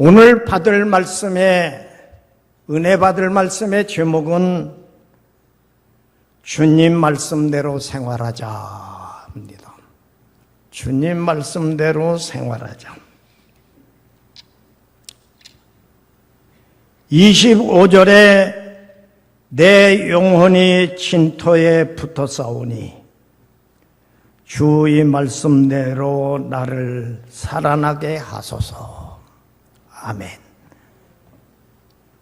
오늘 받을 말씀의 은혜 받을 말씀의 제목은 주님 말씀대로 생활하자입니다. 주님 말씀대로 생활하자. 25절에 내 영혼이 진토에 붙어 싸우니 주의 말씀대로 나를 살아나게 하소서. 아멘.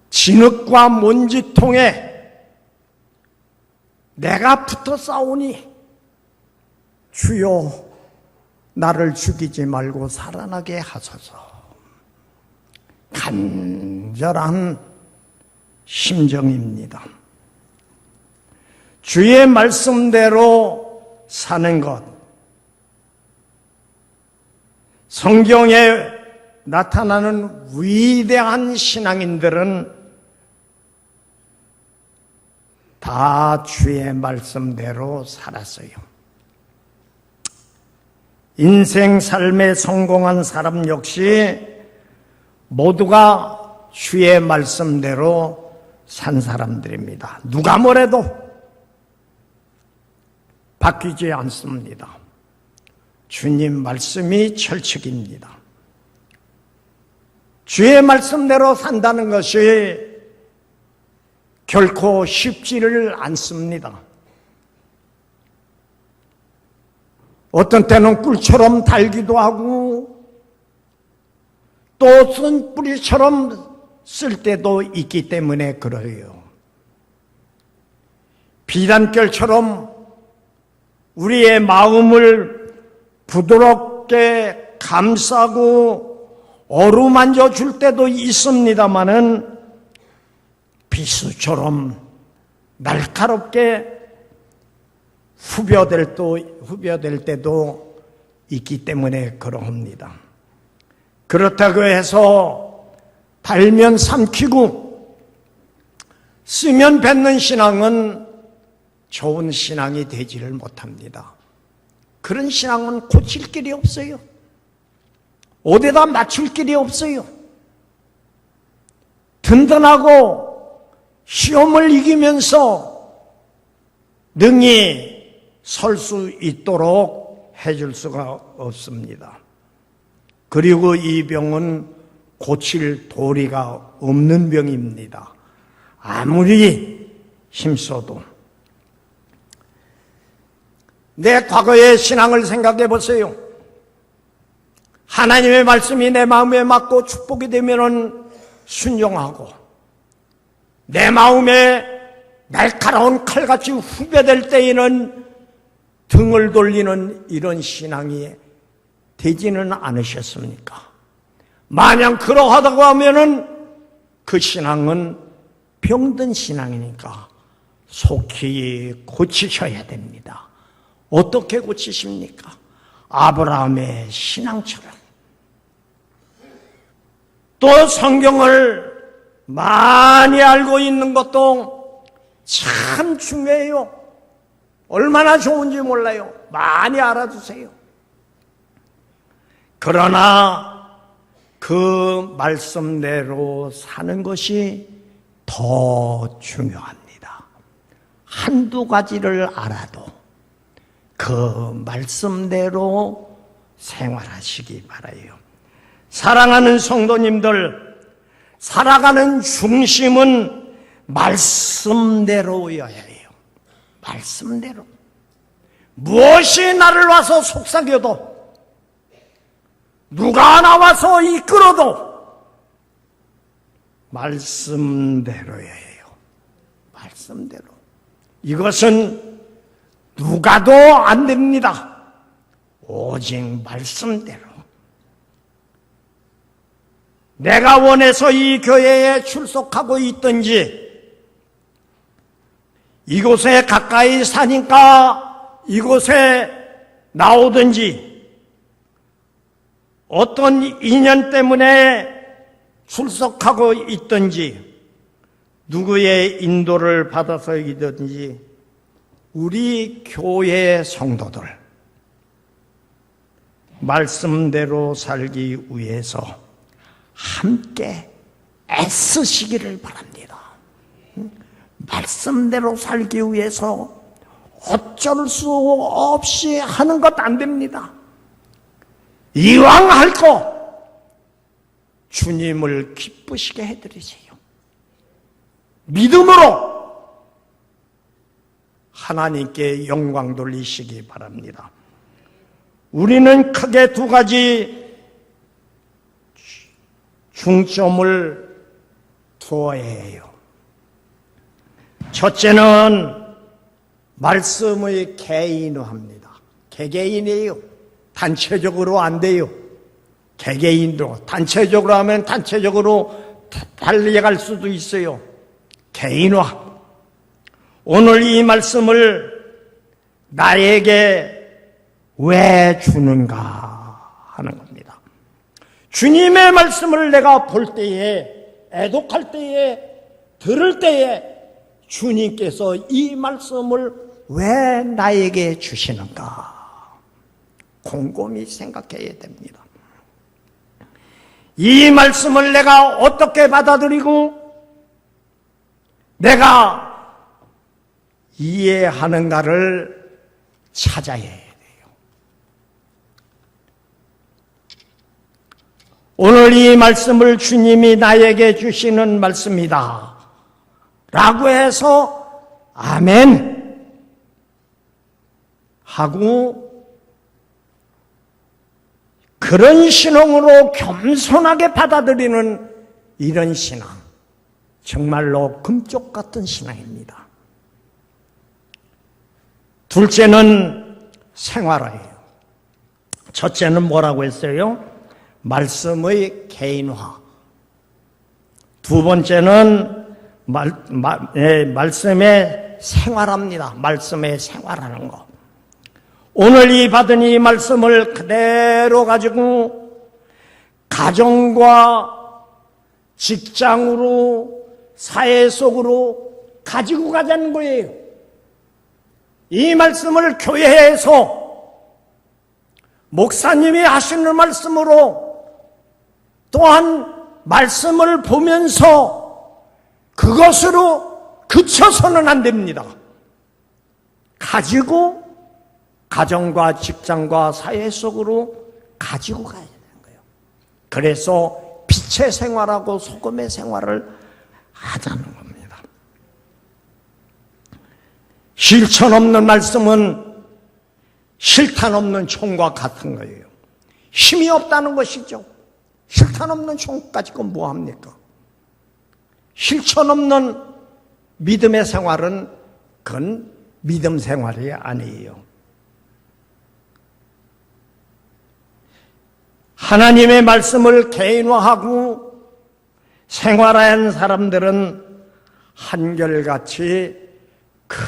진흙과 먼지통에 내가 붙어 싸우니 주여 나를 죽이지 말고 살아나게 하소서. 간절한 심정입니다. 주의 말씀대로 사는 것, 성경에 나타나는 위대한 신앙인들은 다 주의 말씀대로 살았어요. 인생 삶에 성공한 사람 역시 모두가 주의 말씀대로 산 사람들입니다. 누가 뭐래도 바뀌지 않습니다. 주님 말씀이 철칙입니다. 주의 말씀대로 산다는 것이 결코 쉽지를 않습니다. 어떤 때는 꿀처럼 달기도 하고 또 쓴뿌리처럼 쓸 때도 있기 때문에 그래요. 비단결처럼 우리의 마음을 부드럽게 감싸고 어루만져 줄 때도 있습니다마는 비수처럼 날카롭게 후벼될 때도 있기 때문에 그러합니다. 그렇다고 해서 달면 삼키고 쓰면 뱉는 신앙은 좋은 신앙이 되지를 못합니다. 그런 신앙은 고칠 길이 없어요. 어디다 맞출 길이 없어요. 든든하고 시험을 이기면서 능히 설 수 있도록 해줄 수가 없습니다. 그리고 이 병은 고칠 도리가 없는 병입니다. 아무리 힘써도. 내 과거의 신앙을 생각해 보세요. 하나님의 말씀이 내 마음에 맞고 축복이 되면은 순종하고 내 마음에 날카로운 칼같이 후벼될 때에는 등을 돌리는 이런 신앙이 되지는 않으셨습니까? 만약 그러하다고 하면은 그 신앙은 병든 신앙이니까 속히 고치셔야 됩니다. 어떻게 고치십니까? 아브라함의 신앙처럼. 또 성경을 많이 알고 있는 것도 참 중요해요. 얼마나 좋은지 몰라요. 많이 알아두세요. 그러나 그 말씀대로 사는 것이 더 중요합니다. 한두 가지를 알아도 그 말씀대로 생활하시기 바라요. 사랑하는 성도님들, 살아가는 중심은 말씀대로여야 해요. 말씀대로. 무엇이 나를 와서 속삭여도 누가 나와서 이끌어도 말씀대로여야 해요. 말씀대로. 이것은 누가도 안 됩니다. 오직 말씀대로. 내가 원해서 이 교회에 출석하고 있든지 이곳에 가까이 사니까 이곳에 나오든지 어떤 인연 때문에 출석하고 있든지 누구의 인도를 받아서이든지 우리 교회 성도들 말씀대로 살기 위해서 함께 애쓰시기를 바랍니다. 말씀대로 살기 위해서 어쩔 수 없이 하는 것 안 됩니다. 이왕 할 거 주님을 기쁘시게 해드리세요. 믿음으로 하나님께 영광 돌리시기 바랍니다. 우리는 크게 두 가지 중점을 두어야 해요. 첫째는 말씀의 개인화합니다. 개개인이에요. 단체적으로 안 돼요. 개개인으로. 단체적으로 하면 단체적으로 달려갈 수도 있어요. 개인화. 오늘 이 말씀을 나에게 왜 주는가 하는 겁니다. 주님의 말씀을 내가 볼 때에, 애독할 때에, 들을 때에 주님께서 이 말씀을 왜 나에게 주시는가 곰곰이 생각해야 됩니다. 이 말씀을 내가 어떻게 받아들이고 내가 이해하는가를 찾아야 해요. 오늘 이 말씀을 주님이 나에게 주시는 말씀이다 라고 해서 아멘 하고 그런 신앙으로 겸손하게 받아들이는 이런 신앙, 정말로 금쪽 같은 신앙입니다. 둘째는 생활화예요. 첫째는 뭐라고 했어요? 말씀의 개인화. 두 번째는 말씀의 생활합니다. 말씀의 생활하는 거. 오늘 이 받은 이 말씀을 그대로 가지고 가정과 직장으로 사회 속으로 가지고 가자는 거예요. 이 말씀을 교회에서 목사님이 하시는 말씀으로 또한 말씀을 보면서 그것으로 그쳐서는 안 됩니다. 가지고 가정과 직장과 사회 속으로 가지고 가야 되는 거예요. 그래서 빛의 생활하고 소금의 생활을 하자는 겁니다. 실천 없는 말씀은 실탄 없는 총과 같은 거예요. 힘이 없다는 것이죠. 실탄 없는 총 가지고 뭐 합니까? 실천 없는 믿음의 생활은 그건 믿음 생활이 아니에요. 하나님의 말씀을 개인화하고 생활한 사람들은 한결같이 큰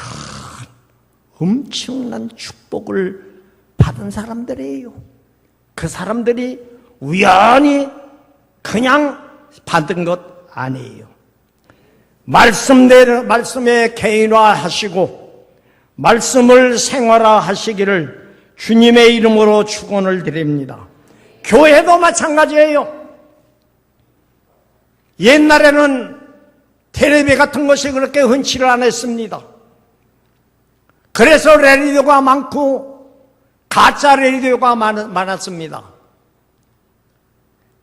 엄청난 축복을 받은 사람들이에요. 그 사람들이 우연히 그냥 받은 것 아니에요. 말씀에 개인화하시고 말씀을 생활화하시기를 주님의 이름으로 축원을 드립니다. 교회도 마찬가지예요. 옛날에는 텔레비 같은 것이 그렇게 흔치를 않았습니다. 그래서 라디오가 많고 가짜 라디오가 많았습니다.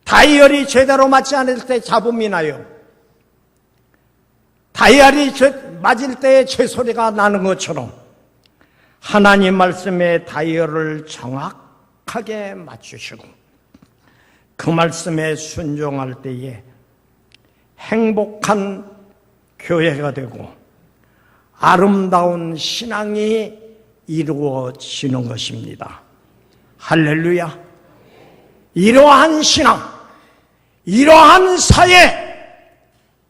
다이얼이 제대로 맞지 않을 때 잡음이 나요. 다이얼이 맞을 때 쇠소리가 나는 것처럼 하나님 말씀의 다이얼을 정확하게 맞추시고 그 말씀에 순종할 때에 행복한 교회가 되고 아름다운 신앙이 이루어지는 것입니다. 할렐루야. 이러한 신앙, 이러한 사회,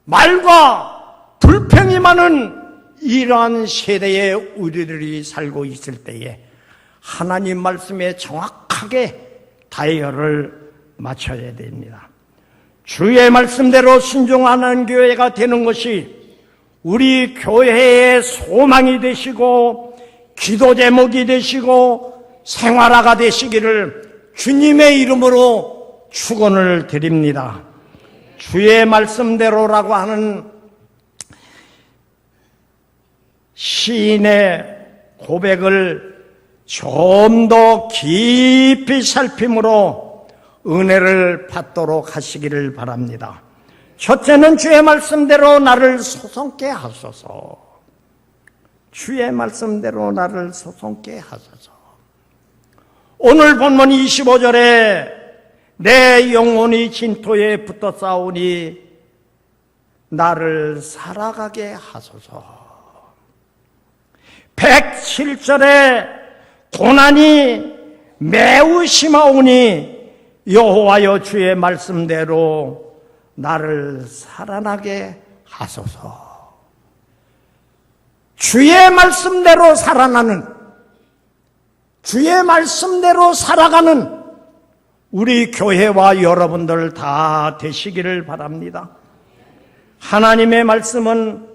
말과 불평이 많은 이러한 세대에 우리들이 살고 있을 때에 하나님 말씀에 정확하게 다이얼을 맞춰야 됩니다. 주의 말씀대로 순종하는 교회가 되는 것이 우리 교회의 소망이 되시고 기도 제목이 되시고 생활화가 되시기를 주님의 이름으로 축원을 드립니다. 주의 말씀대로라고 하는 시인의 고백을 좀 더 깊이 살핌으로 은혜를 받도록 하시기를 바랍니다. 첫째는 주의 말씀대로 나를 소송케 하소서. 주의 말씀대로 나를 소송케 하소서. 오늘 본문 25절에 내 영혼이 진토에 붙어 싸우니 나를 살아가게 하소서. 107절에 고난이 매우 심하오니 여호와여 주의 말씀대로 나를 살아나게 하소서. 주의 말씀대로 살아나는, 주의 말씀대로 살아가는 우리 교회와 여러분들 다 되시기를 바랍니다. 하나님의 말씀은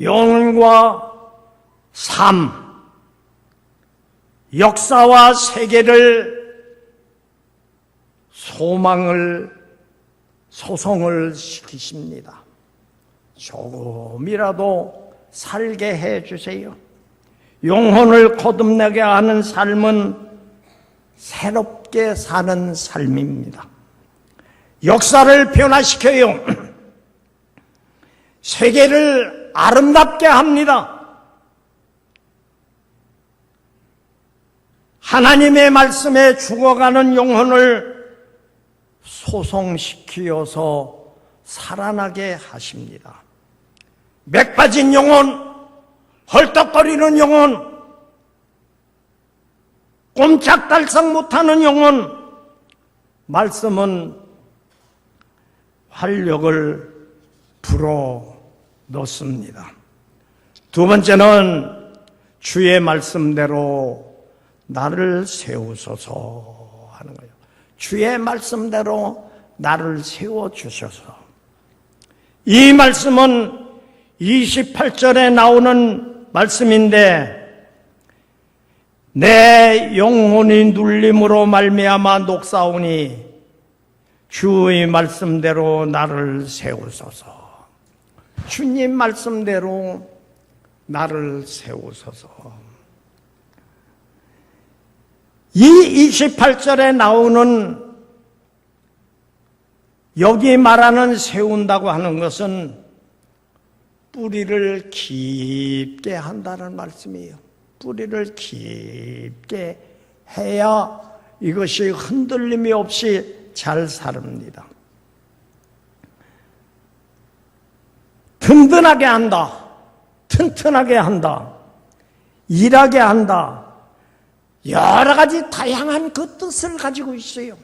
영혼과 삶, 역사와 세계를 소송을 시키십니다. 조금이라도 살게 해주세요. 영혼을 거듭나게 하는 삶은 새롭게 사는 삶입니다. 역사를 변화시켜요. 세계를 아름답게 합니다. 하나님의 말씀에 죽어가는 영혼을 소송시키어서 살아나게 하십니다. 맥 빠진 영혼, 헐떡거리는 영혼, 꼼짝달싹 못하는 영혼, 말씀은 활력을 불어넣습니다. 두 번째는 주의 말씀대로 나를 세우소서 하는 거예요. 주의 말씀대로 나를 세워주셔서. 이 말씀은 28절에 나오는 말씀인데 내 영혼이 눌림으로 말미암아 녹사오니 주의 말씀대로 나를 세우소서. 주님 말씀대로 나를 세우소서. 이 28절에 나오는 여기 말하는 세운다고 하는 것은 뿌리를 깊게 한다는 말씀이에요. 뿌리를 깊게 해야 이것이 흔들림이 없이 잘 자랍니다. 든든하게 한다. 튼튼하게 한다. 일하게 한다. 여러 가지 다양한 그 뜻을 가지고 있어요.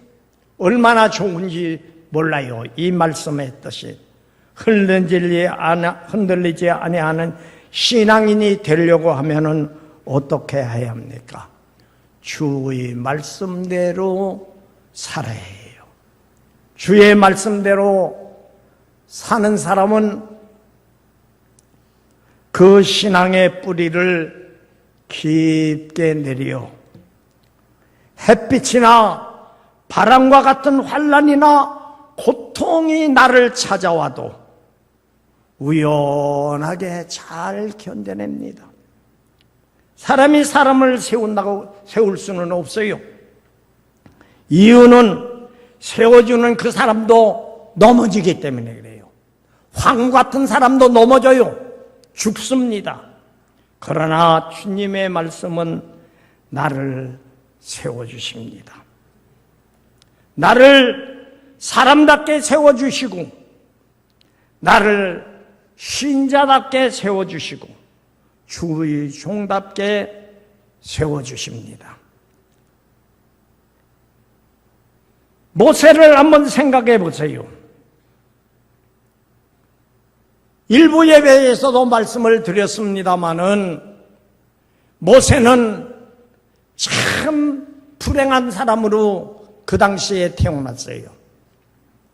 얼마나 좋은지 몰라요. 이 말씀의 뜻이. 흔들리지 아니하는 신앙인이 되려고 하면은 어떻게 해야 합니까? 주의 말씀대로 살아야 해요. 주의 말씀대로 사는 사람은 그 신앙의 뿌리를 깊게 내려 햇빛이나 바람과 같은 환난이나 고통이 나를 찾아와도 우연하게 잘 견뎌냅니다. 사람이 사람을 세울 수는 없어요. 이유는 세워주는 그 사람도 넘어지기 때문에 그래요. 황 같은 사람도 넘어져요. 죽습니다. 그러나 주님의 말씀은 나를 세워주십니다. 나를 사람답게 세워주시고 나를 신자답게 세워주시고 주의 종답게 세워주십니다. 모세를 한번 생각해 보세요. 일부 예배에서도 말씀을 드렸습니다마는 모세는 참 불행한 사람으로 그 당시에 태어났어요.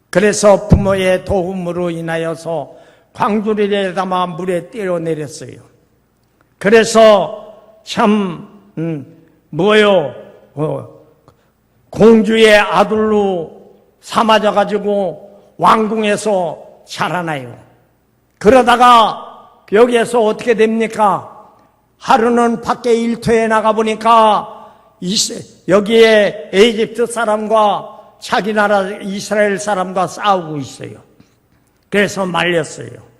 그래서 부모의 도움으로 인하여서 광주리에 담아 물에 뛰어내렸어요. 그래서 참 공주의 아들로 삼아져 가지고 왕궁에서 자라나요. 그러다가 여기에서 어떻게 됩니까? 하루는 밖에 일터에 나가보니까 여기에 에집트 사람과 자기 나라 이스라엘 사람과 싸우고 있어요. 그래서 말렸어요.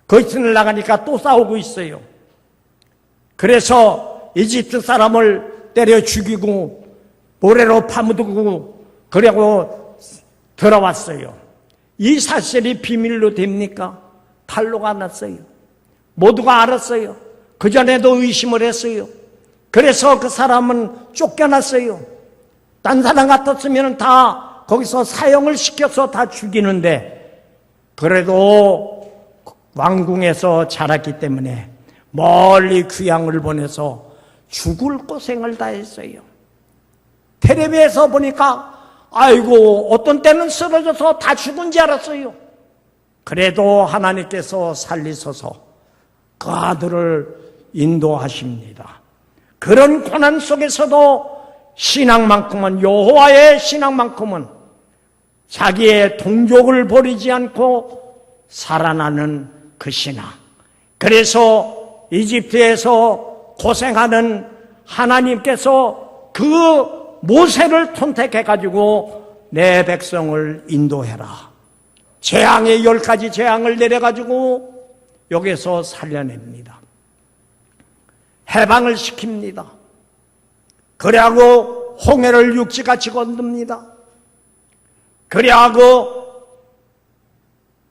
그 이튿날 나가니까 또 싸우고 있어요. 그래서 이집트 사람을 때려 죽이고 모래로 파묻고 그러고 들어왔어요. 이 사실이 비밀로 됩니까? 탄로가 났어요. 모두가 알았어요. 그전에도 의심을 했어요. 그래서 그 사람은 쫓겨났어요. 딴 사람 같았으면 다 거기서 사형을 시켜서 다 죽이는데 그래도 왕궁에서 자랐기 때문에 멀리 귀양을 보내서 죽을 고생을 다 했어요. 텔레비에서 보니까 아이고 어떤 때는 쓰러져서 다 죽은 줄 알았어요. 그래도 하나님께서 살리셔서 그 아들을 인도하십니다. 그런 고난 속에서도 신앙만큼은 여호와의 신앙만큼은 자기의 동족을 버리지 않고 살아나는 그 신앙. 그래서 이집트에서 고생하는 하나님께서 그 모세를 선택해가지고 내 백성을 인도해라. 재앙의 10가지 재앙을 내려가지고 여기서 살려냅니다. 해방을 시킵니다. 그래하고 홍해를 육지같이 건듭니다. 그래하고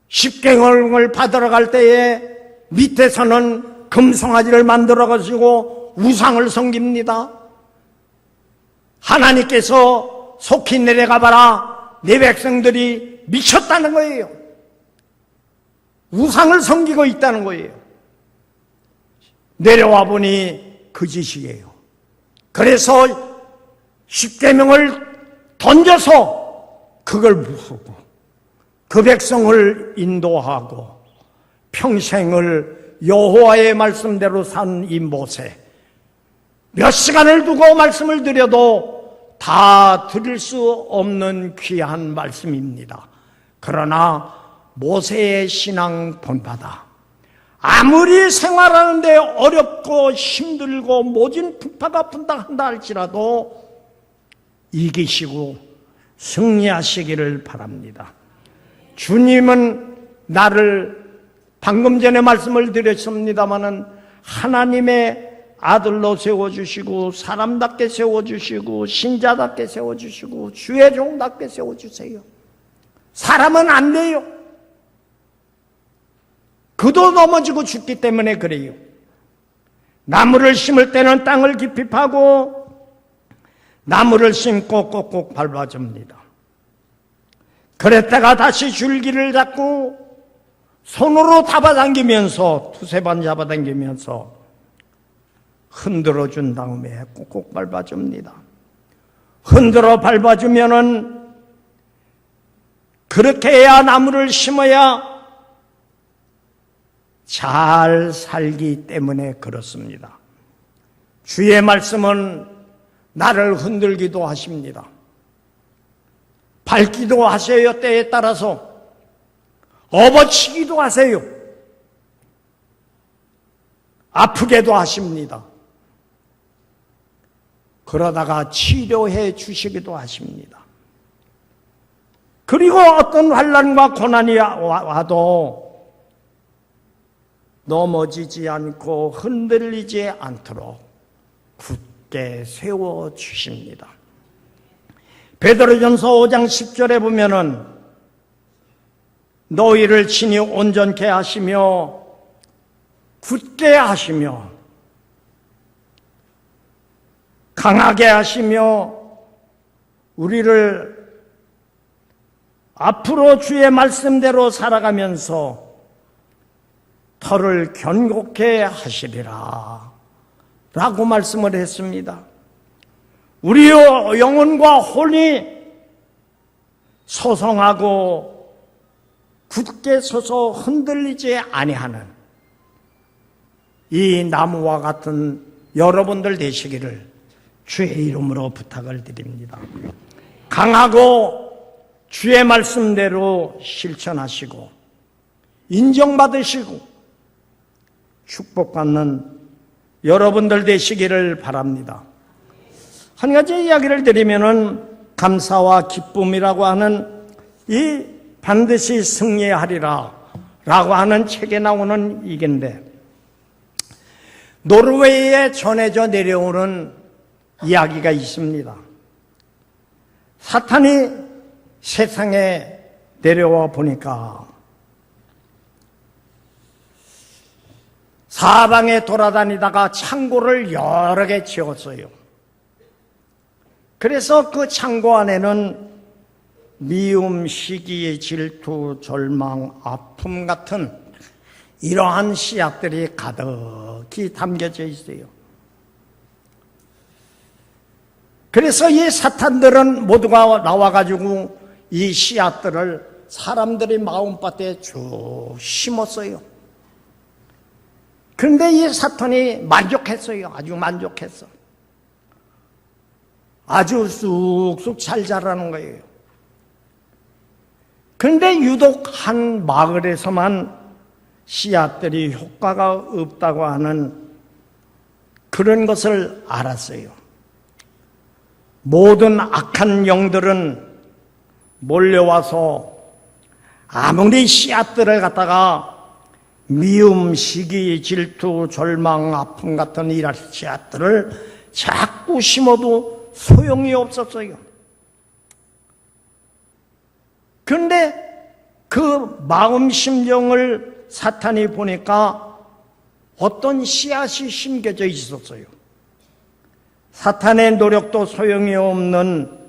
십계명을 받으러 갈 때에 밑에서는 금송아지를 만들어가지고 우상을 섬깁니다. 하나님께서 속히 내려가봐라. 내 백성들이 미쳤다는 거예요. 우상을 섬기고 있다는 거예요. 내려와 보니 그 짓이에요. 그래서 십계명을 던져서 그걸 부수고 그 백성을 인도하고 평생을 여호와의 말씀대로 산 이 모세, 몇 시간을 두고 말씀을 드려도 다 드릴 수 없는 귀한 말씀입니다. 그러나 모세의 신앙 본받아 아무리 생활하는데 어렵고 힘들고 모진 풍파가 분다 한다 할지라도 이기시고 승리하시기를 바랍니다. 주님은 나를 방금 전에 말씀을 드렸습니다마는 하나님의 아들로 세워주시고 사람답게 세워주시고 신자답게 세워주시고 주의 종답게 세워주세요. 사람은 안 돼요. 그도 넘어지고 죽기 때문에 그래요. 나무를 심을 때는 땅을 깊이 파고 나무를 심고 꼭꼭 밟아줍니다. 그랬다가 다시 줄기를 잡고 손으로 잡아당기면서 두세 번 잡아당기면서 흔들어준 다음에 꼭꼭 밟아줍니다. 흔들어 밟아주면은 그렇게 해야 나무를 심어야 잘 살기 때문에 그렇습니다. 주의 말씀은 나를 흔들기도 하십니다. 밟기도 하세요. 때에 따라서 업어치기도 하세요. 아프게도 하십니다. 그러다가 치료해 주시기도 하십니다. 그리고 어떤 환난과 고난이 와도 넘어지지 않고 흔들리지 않도록 굳게 세워주십니다. 베드로전서 5장 10절에 보면은 너희를 친히 온전케 하시며 굳게 하시며 강하게 하시며 우리를 앞으로 주의 말씀대로 살아가면서 터를 견고케 하시리라 라고 말씀을 했습니다. 우리의 영혼과 혼이 소성하고 굳게 서서 흔들리지 아니하는 이 나무와 같은 여러분들 되시기를 주의 이름으로 부탁을 드립니다. 강하고 주의 말씀대로 실천하시고 인정받으시고 축복받는 여러분들 되시기를 바랍니다. 한 가지 이야기를 드리면은 감사와 기쁨이라고 하는 이 반드시 승리하리라 라고 하는 책에 나오는 이건데, 노르웨이에 전해져 내려오는 이야기가 있습니다. 사탄이 세상에 내려와 보니까 사방에 돌아다니다가 창고를 여러 개 지었어요. 그래서 그 창고 안에는 미움, 시기, 질투, 절망, 아픔 같은 이러한 씨앗들이 가득히 담겨져 있어요. 그래서 이 사탄들은 모두가 나와가지고 이 씨앗들을 사람들의 마음밭에 쭉 심었어요. 그런데 이 사탄이 만족했어요. 아주 만족했어. 아주 쑥쑥 잘 자라는 거예요. 그런데 유독 한 마을에서만 씨앗들이 효과가 없다고 하는 그런 것을 알았어요. 모든 악한 영들은 몰려와서 아무리 씨앗들을 갖다가 미움, 시기, 질투, 절망, 아픔 같은 이런 씨앗들을 자꾸 심어도 소용이 없었어요. 그런데 그 마음 심정을 사탄이 보니까 어떤 씨앗이 심겨져 있었어요. 사탄의 노력도 소용이 없는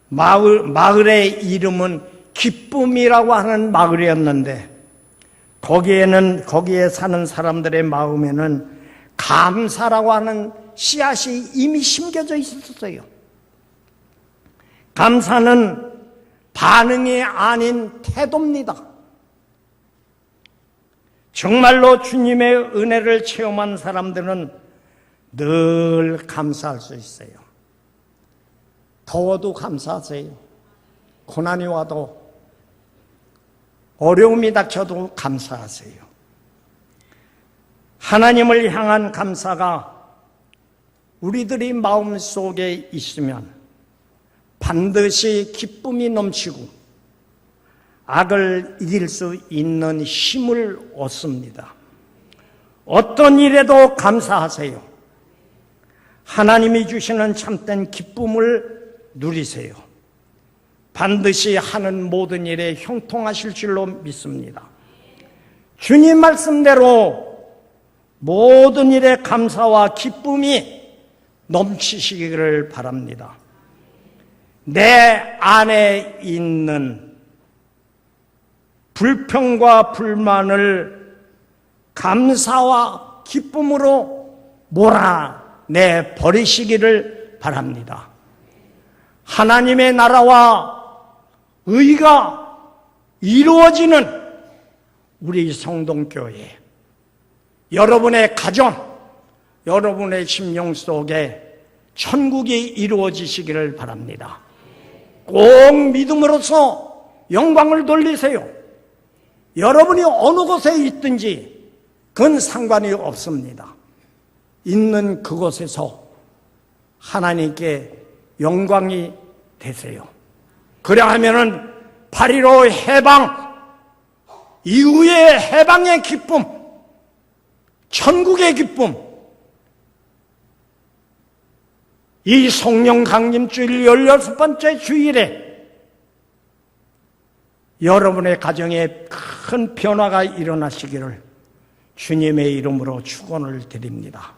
마을의 이름은 기쁨이라고 하는 마을이었는데, 거기에 사는 사람들의 마음에는 감사라고 하는 씨앗이 이미 심겨져 있었어요. 감사는 반응이 아닌 태도입니다. 정말로 주님의 은혜를 체험한 사람들은 늘 감사할 수 있어요. 더워도 감사하세요. 고난이 와도, 어려움이 닥쳐도 감사하세요. 하나님을 향한 감사가 우리들이 마음속에 있으면 반드시 기쁨이 넘치고 악을 이길 수 있는 힘을 얻습니다. 어떤 일에도 감사하세요. 하나님이 주시는 참된 기쁨을 누리세요. 반드시 하는 모든 일에 형통하실 줄로 믿습니다. 주님 말씀대로 모든 일에 감사와 기쁨이 넘치시기를 바랍니다. 내 안에 있는 불평과 불만을 감사와 기쁨으로 몰아내 버리시기를 바랍니다. 하나님의 나라와 의가 이루어지는 우리 성동교회, 여러분의 가정, 여러분의 심령 속에 천국이 이루어지시기를 바랍니다. 꼭 믿음으로써 영광을 돌리세요. 여러분이 어느 곳에 있든지 그건 상관이 없습니다. 있는 그곳에서 하나님께 영광이 되세요. 그래야 하면은 8.15 해방 이후의 해방의 기쁨, 천국의 기쁨, 이 성령 강림주일 16번째 주일에 여러분의 가정에 큰 변화가 일어나시기를 주님의 이름으로 축원을 드립니다.